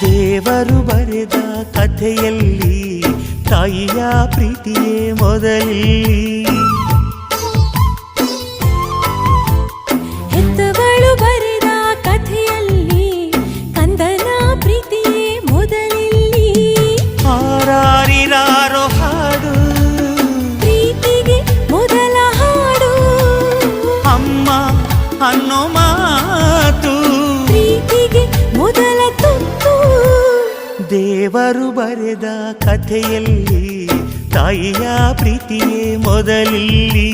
ದೇವರು ಬರೆದ ಕಥೆಯಲ್ಲಿ ತಾಯಿಯ ಪ್ರೀತಿಯೇ ಮೊದಲಿಲ್ಲಿ. ಹೆತ್ತವಳು ಬರೆದ ಕಥೆಯಲ್ಲಿ ಕಂದನ ಪ್ರೀತಿಯೇ ಮೊದಲಿಲ್ಲಿ. ಹಾರಾರಿರಾರೋ ಹಾಡು ಪ್ರೀತಿಗೆ ಮೊದಲ ಹಾಡು. ಅಮ್ಮ ಅನ್ನೋ ಮಾತು ಪ್ರೀತಿಗೆ ಮೊದಲ ತುತ್ತು. ದೇವರು ಬರೆದ ಕಥೆಯಲ್ಲಿ ತಾಯಿಯ ಪ್ರೀತಿಯೇ ಮೊದಲಿಲ್ಲಿ.